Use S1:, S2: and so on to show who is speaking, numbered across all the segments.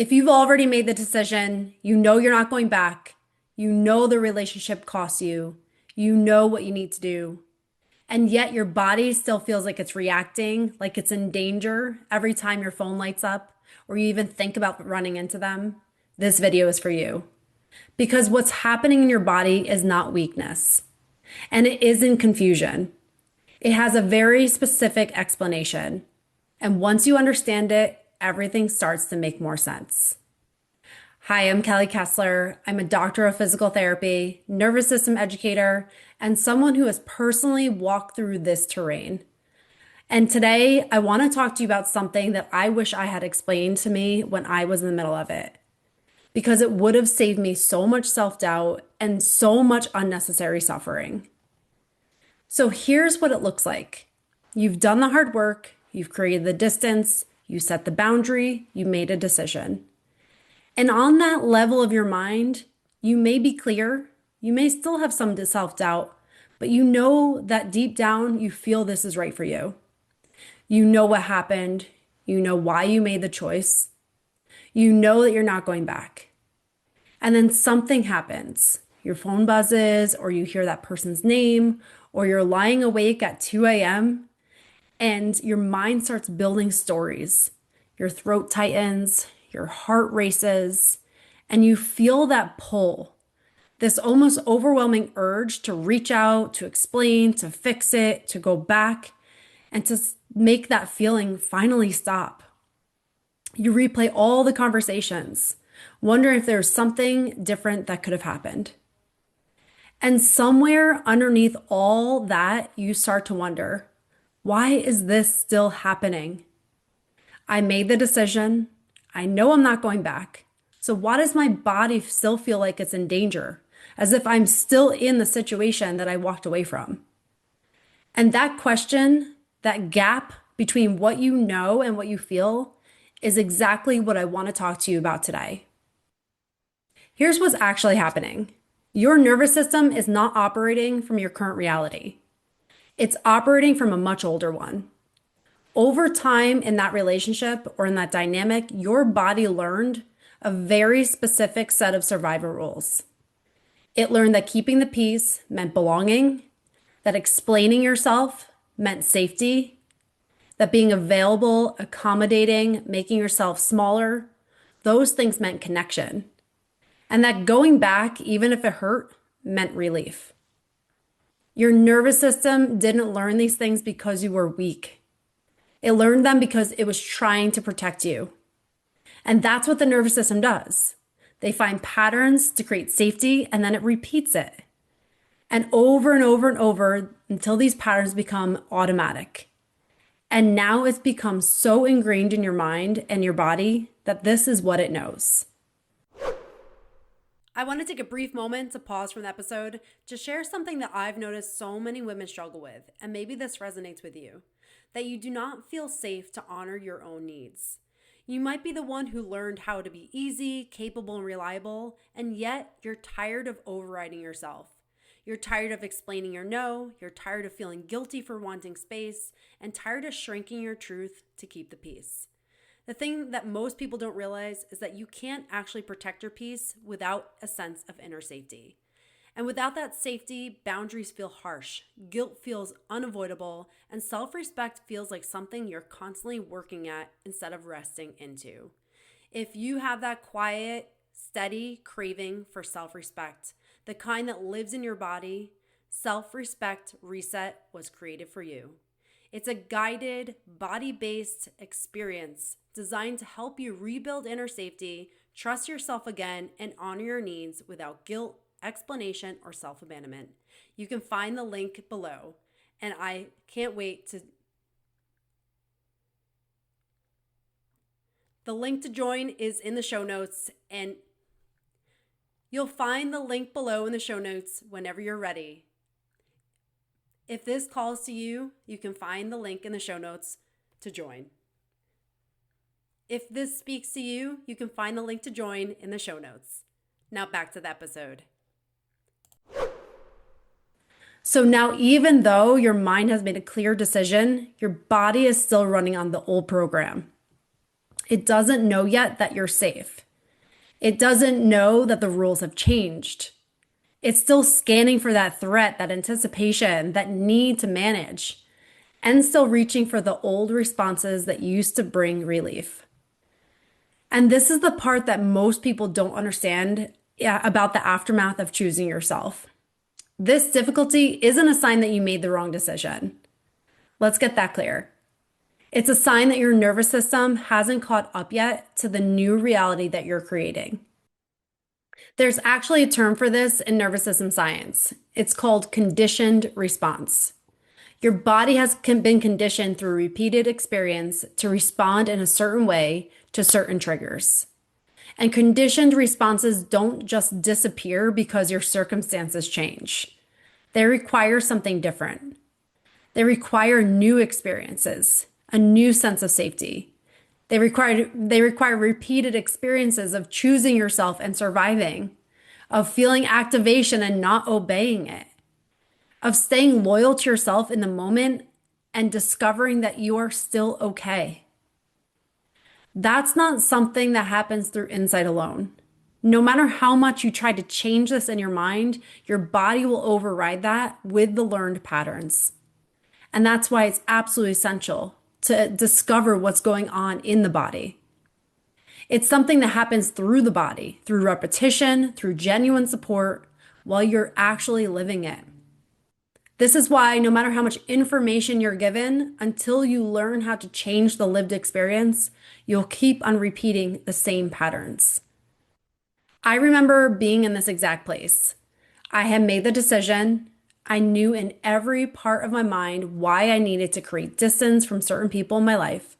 S1: If you've already made the decision, you know you're not going back, you know the relationship costs you, you know what you need to do, and yet your body still feels like it's reacting, like it's in danger every time your phone lights up or you even think about running into them, this video is for you. Because what's happening in your body is not weakness, and it isn't confusion. It has a very specific explanation. And once you understand it, everything starts to make more sense. Hi, I'm Kelly Kessler. I'm a doctor of physical therapy, nervous system educator, and someone who has personally walked through this terrain. And today, I want to talk to you about something that I wish I had explained to me when I was in the middle of it, because it would have saved me so much self-doubt and so much unnecessary suffering. So here's what it looks like. You've done the hard work, you've created the distance, you set the boundary, you made a decision. And on that level of your mind, you may be clear, you may still have some self-doubt, but you know that deep down you feel this is right for you. You know what happened, you know why you made the choice, you know that you're not going back. And then something happens. Your phone buzzes, or you hear that person's name, or you're lying awake at 2 a.m. and your mind starts building stories. Your throat tightens, your heart races, and you feel that pull, this almost overwhelming urge to reach out, to explain, to fix it, to go back, and to make that feeling finally stop. You replay all the conversations, wondering if there's something different that could have happened. And somewhere underneath all that, you start to wonder, why is this still happening? I made the decision. I know I'm not going back. So why does my body still feel like it's in danger? As if I'm still in the situation that I walked away from. And that question, that gap between what you know and what you feel, is exactly what I want to talk to you about today. Here's what's actually happening. Your nervous system is not operating from your current reality. It's operating from a much older one. Over time in that relationship or in that dynamic, your body learned a very specific set of survival rules. It learned that keeping the peace meant belonging, that explaining yourself meant safety, that being available, accommodating, making yourself smaller, those things meant connection. And that going back, even if it hurt, meant relief. Your nervous system didn't learn these things because you were weak. It learned them because it was trying to protect you. And that's what the nervous system does. They find patterns to create safety, and then it repeats it. And over and over and over until these patterns become automatic. And now it's become so ingrained in your mind and your body that this is what it knows. I want to take a brief moment to pause from the episode to share something that I've noticed so many women struggle with, and maybe this resonates with you, that you do not feel safe to honor your own needs. You might be the one who learned how to be easy, capable, and reliable, and yet you're tired of overriding yourself. You're tired of explaining your no, you're tired of feeling guilty for wanting space, and tired of shrinking your truth to keep the peace. The thing that most people don't realize is that you can't actually protect your peace without a sense of inner safety. And without that safety, boundaries feel harsh, guilt feels unavoidable, and self-respect feels like something you're constantly working at instead of resting into. If you have that quiet, steady craving for self-respect, the kind that lives in your body, Self-Respect Reset was created for you. It's a guided, body-based experience designed to help you rebuild inner safety, trust yourself again, and honor your needs without guilt, explanation, or self-abandonment. You can find the link below, and I can't wait to... The link to join is in the show notes, and you'll find the link below in the show notes whenever you're ready. If this calls to you, you can find the link in the show notes to join. If this speaks to you, you can find the link to join in the show notes. Now back to the episode. So now, even though your mind has made a clear decision, your body is still running on the old program. It doesn't know yet that you're safe. It doesn't know that the rules have changed. It's still scanning for that threat, that anticipation, that need to manage, and still reaching for the old responses that used to bring relief. And this is the part that most people don't understand, about the aftermath of choosing yourself. This difficulty isn't a sign that you made the wrong decision. Let's get that clear. It's a sign that your nervous system hasn't caught up yet to the new reality that you're creating. There's actually a term for this in nervous system science. It's called conditioned response. Your body has been conditioned through repeated experience to respond in a certain way to certain triggers. And conditioned responses don't just disappear because your circumstances change. They require something different. They require new experiences, a new sense of safety. They require repeated experiences of choosing yourself and surviving, of feeling activation and not obeying it, of staying loyal to yourself in the moment and discovering that you are still okay. That's not something that happens through insight alone. No matter how much you try to change this in your mind, your body will override that with the learned patterns. And that's why it's absolutely essential to discover what's going on in the body. It's something that happens through the body, through repetition, through genuine support, while you're actually living it. This is why no matter how much information you're given, until you learn how to change the lived experience, you'll keep on repeating the same patterns. I remember being in this exact place. I had made the decision. I knew in every part of my mind why I needed to create distance from certain people in my life.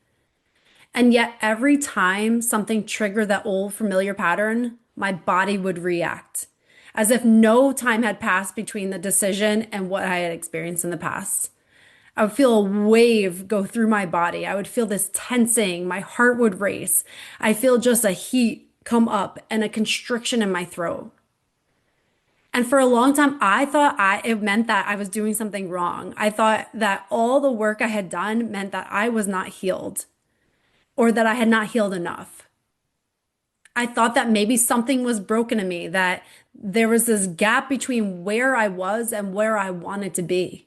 S1: And yet, every time something triggered that old familiar pattern, my body would react as if no time had passed between the decision and what I had experienced in the past. I would feel a wave go through my body. I would feel this tensing. My heart would race. I feel just a heat come up and a constriction in my throat. And for a long time, I thought it meant that I was doing something wrong. I thought that all the work I had done meant that I was not healed or that I had not healed enough. I thought that maybe something was broken in me, that there was this gap between where I was and where I wanted to be.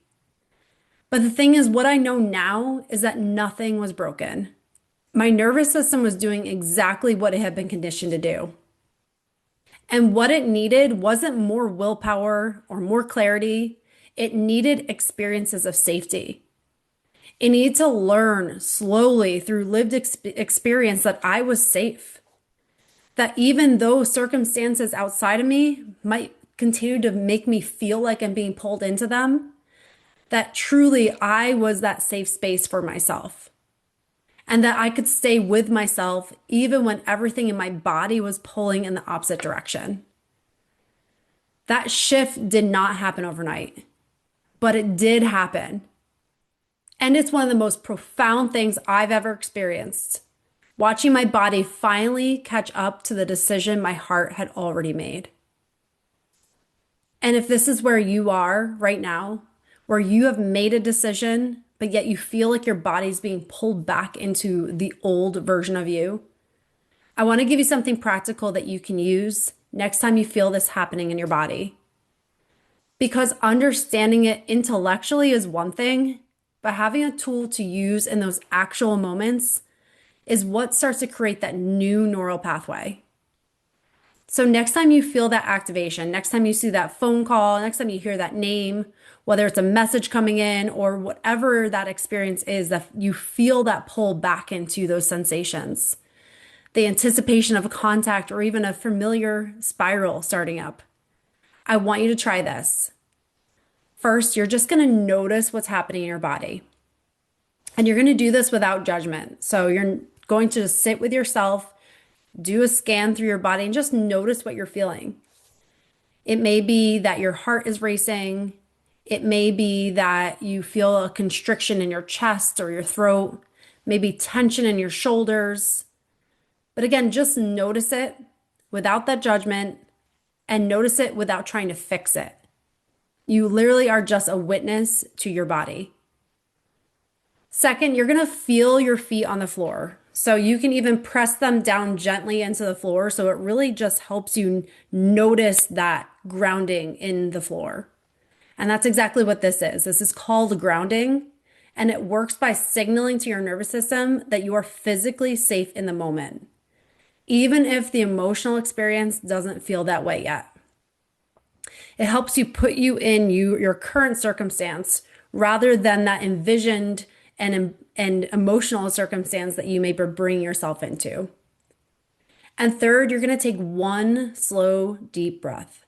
S1: But the thing is, what I know now is that nothing was broken. My nervous system was doing exactly what it had been conditioned to do. And what it needed wasn't more willpower or more clarity. It needed experiences of safety. It needed to learn slowly through lived experience that I was safe. That even though circumstances outside of me might continue to make me feel like I'm being pulled into them, that truly I was that safe space for myself. And that I could stay with myself even when everything in my body was pulling in the opposite direction. That shift did not happen overnight, but it did happen. And it's one of the most profound things I've ever experienced. Watching my body finally catch up to the decision my heart had already made. And if this is where you are right now, where you have made a decision, but yet you feel like your body's being pulled back into the old version of you, I want to give you something practical that you can use next time you feel this happening in your body. Because understanding it intellectually is one thing, but having a tool to use in those actual moments is what starts to create that new neural pathway. So next time you feel that activation, next time you see that phone call, next time you hear that name, whether it's a message coming in or whatever that experience is, that you feel that pull back into those sensations, the anticipation of a contact or even a familiar spiral starting up, I want you to try this. First, you're just going to notice what's happening in your body. And you're going to do this without judgment. So you're going to just sit with yourself, do a scan through your body, and just notice what you're feeling. It may be that your heart is racing. It may be that you feel a constriction in your chest or your throat, maybe tension in your shoulders. But again, just notice it without that judgment and notice it without trying to fix it. You literally are just a witness to your body. Second, you're going to feel your feet on the floor. So you can even press them down gently into the floor. So it really just helps you notice that grounding in the floor. And that's exactly what this is. This is called grounding. And it works by signaling to your nervous system that you are physically safe in the moment, even if the emotional experience doesn't feel that way yet. It helps you put you in your current circumstance rather than that envisioned and emotional circumstance that you may be bringing yourself into. And third, you're going to take one slow, deep breath.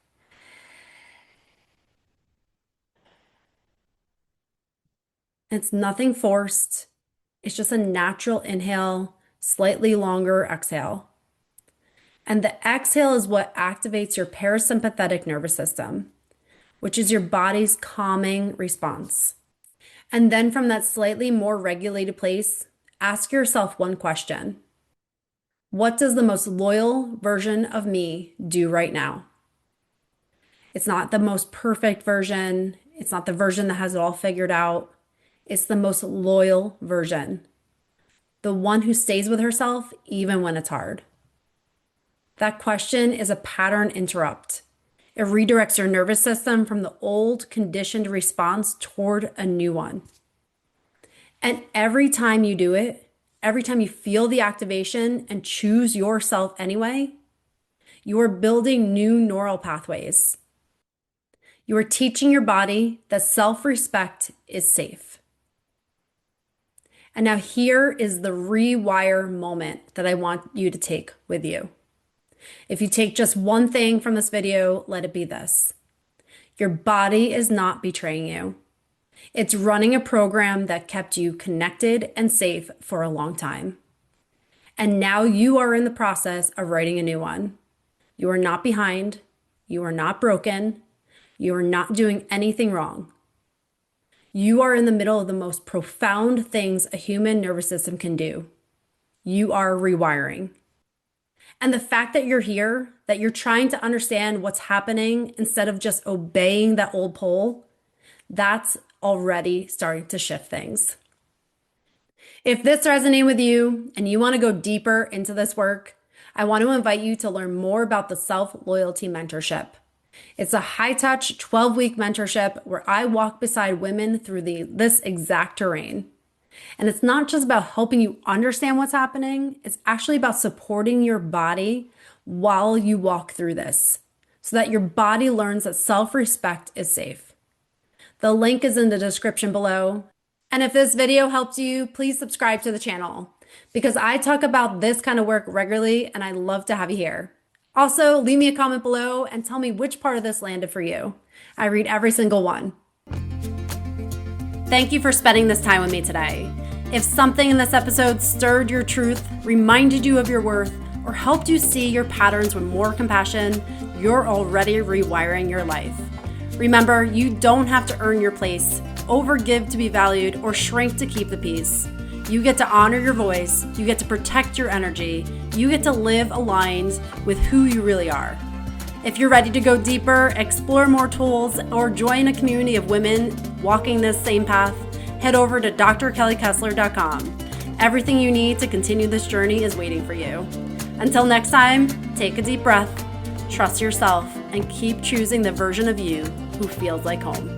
S1: It's nothing forced. It's just a natural inhale, slightly longer exhale. And the exhale is what activates your parasympathetic nervous system, which is your body's calming response. And then from that slightly more regulated place, ask yourself one question. What does the most loyal version of me do right now? It's not the most perfect version. It's not the version that has it all figured out. It's the most loyal version. The one who stays with herself even when it's hard. That question is a pattern interrupt. It redirects your nervous system from the old conditioned response toward a new one. And every time you do it, every time you feel the activation and choose yourself anyway, you are building new neural pathways. You are teaching your body that self-respect is safe. And now here is the rewire moment that I want you to take with you. If you take just one thing from this video, let it be this. Your body is not betraying you. It's running a program that kept you connected and safe for a long time. And now you are in the process of writing a new one. You are not behind. You are not broken. You are not doing anything wrong. You are in the middle of the most profound things a human nervous system can do. You are rewiring. And the fact that you're here, that you're trying to understand what's happening instead of just obeying that old pole, that's already starting to shift things. If this resonates with you and you want to go deeper into this work, I want to invite you to learn more about the Self-Loyalty Mentorship. It's a high-touch 12-week mentorship where I walk beside women through this exact terrain. And it's not just about helping you understand what's happening, it's actually about supporting your body while you walk through this so that your body learns that self-respect is safe. The link is in the description below. And if this video helped you, please subscribe to the channel because I talk about this kind of work regularly and I love to have you here. Also, leave me a comment below and tell me which part of this landed for you. I read every single one. Thank you for spending this time with me today. If something in this episode stirred your truth, reminded you of your worth, or helped you see your patterns with more compassion, you're already rewiring your life. Remember, you don't have to earn your place, overgive to be valued, or shrink to keep the peace. You get to honor your voice, you get to protect your energy, you get to live aligned with who you really are. If you're ready to go deeper, explore more tools, or join a community of women walking this same path, head over to drkellykessler.com. Everything you need to continue this journey is waiting for you. Until next time, take a deep breath, trust yourself, and keep choosing the version of you who feels like home.